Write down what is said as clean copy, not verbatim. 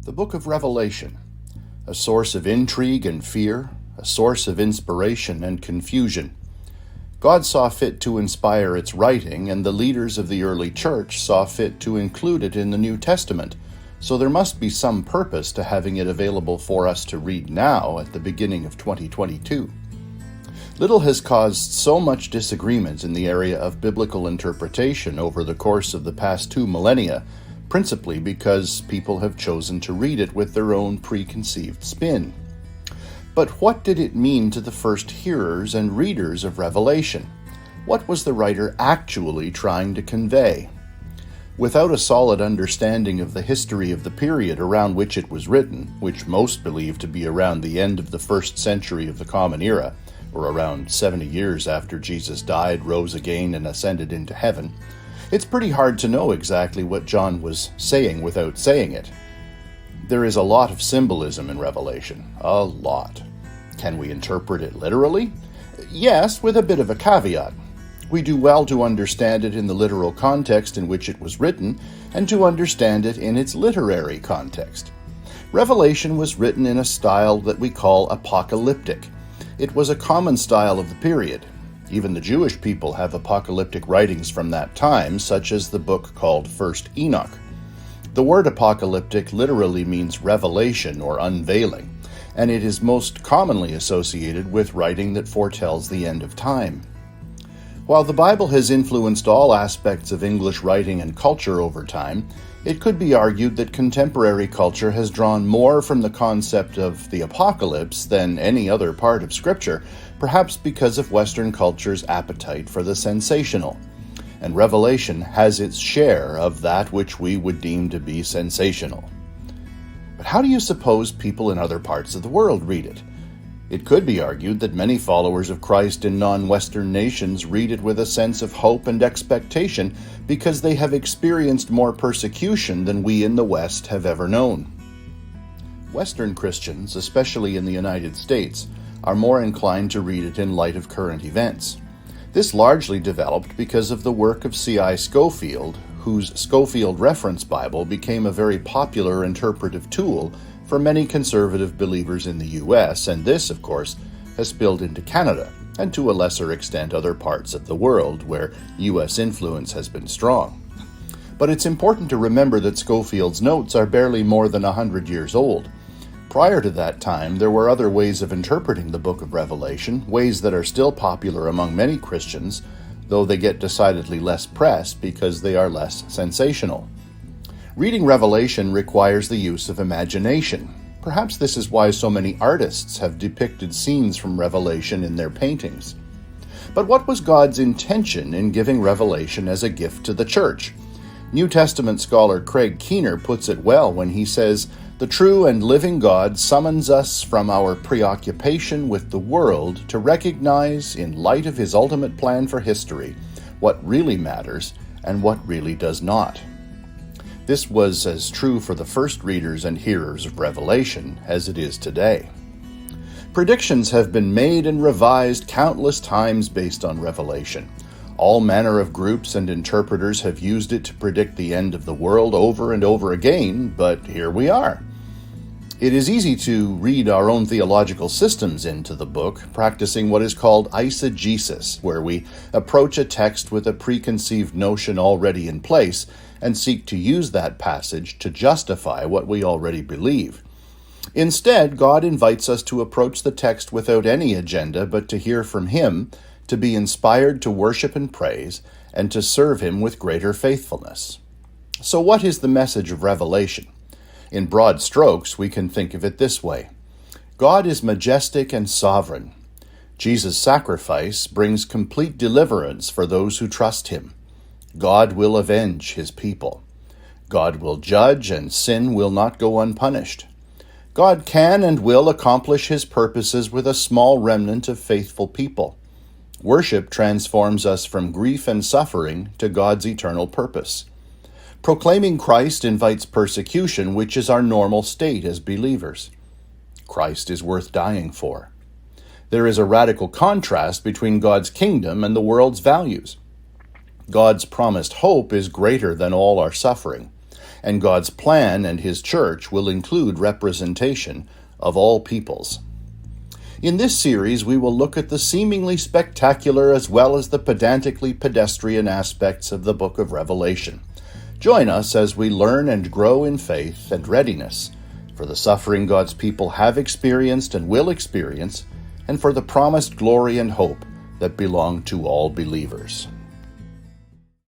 The book of Revelation, a source of intrigue and fear, a source of inspiration and confusion. God saw fit to inspire its writing, and the leaders of the early church saw fit to include it in the New Testament, so there must be some purpose to having it available for us to read now at the beginning of 2022. Little has caused so much disagreement in the area of biblical interpretation over the course of the past 2 millennia, principally because people have chosen to read it with their own preconceived spin. But what did it mean to the first hearers and readers of Revelation? What was the writer actually trying to convey? Without a solid understanding of the history of the period around which it was written, which most believe to be around the end of the 1st century of the Common Era, or around 70 years after Jesus died, rose again, and ascended into heaven, it's pretty hard to know exactly what John was saying without saying it. There is a lot of symbolism in Revelation, a lot. Can we interpret it literally? Yes, with a bit of a caveat. We do well to understand it in the literal context in which it was written, and to understand it in its literary context. Revelation was written in a style that we call apocalyptic. It was a common style of the period. Even the Jewish people have apocalyptic writings from that time, such as the book called 1st Enoch. The word apocalyptic literally means revelation or unveiling, and it is most commonly associated with writing that foretells the end of time. While the Bible has influenced all aspects of English writing and culture over time, it could be argued that contemporary culture has drawn more from the concept of the apocalypse than any other part of Scripture, perhaps because of Western culture's appetite for the sensational. And Revelation has its share of that which we would deem to be sensational. But how do you suppose people in other parts of the world read it? It could be argued that many followers of Christ in non-Western nations read it with a sense of hope and expectation because they have experienced more persecution than we in the West have ever known. Western Christians, especially in the United States, are more inclined to read it in light of current events. This largely developed because of the work of C.I. Scofield, whose Scofield Reference Bible became a very popular interpretive tool for many conservative believers in the U.S., and this, of course, has spilled into Canada, and to a lesser extent other parts of the world where U.S. influence has been strong. But it's important to remember that Scofield's notes are barely more than 100 years old. Prior to that time, there were other ways of interpreting the book of Revelation, ways that are still popular among many Christians, though they get decidedly less press because they are less sensational. Reading Revelation requires the use of imagination. Perhaps this is why so many artists have depicted scenes from Revelation in their paintings. But what was God's intention in giving Revelation as a gift to the church? New Testament scholar Craig Keener puts it well when he says, "The true and living God summons us from our preoccupation with the world to recognize, in light of his ultimate plan for history, what really matters and what really does not." This was as true for the first readers and hearers of Revelation as it is today. Predictions have been made and revised countless times based on Revelation. All manner of groups and interpreters have used it to predict the end of the world over and over again, but here we are. It is easy to read our own theological systems into the book, practicing what is called eisegesis, where we approach a text with a preconceived notion already in place and seek to use that passage to justify what we already believe. Instead, God invites us to approach the text without any agenda but to hear from Him, to be inspired to worship and praise, and to serve Him with greater faithfulness. So what is the message of Revelation? In broad strokes, we can think of it this way. God is majestic and sovereign. Jesus' sacrifice brings complete deliverance for those who trust Him. God will avenge His people. God will judge, and sin will not go unpunished. God can and will accomplish His purposes with a small remnant of faithful people. Worship transforms us from grief and suffering to God's eternal purpose. Proclaiming Christ invites persecution, which is our normal state as believers. Christ is worth dying for. There is a radical contrast between God's kingdom and the world's values. God's promised hope is greater than all our suffering, and God's plan and His church will include representation of all peoples. In this series, we will look at the seemingly spectacular as well as the pedantically pedestrian aspects of the book of Revelation. Join us as we learn and grow in faith and readiness for the suffering God's people have experienced and will experience, and for the promised glory and hope that belong to all believers.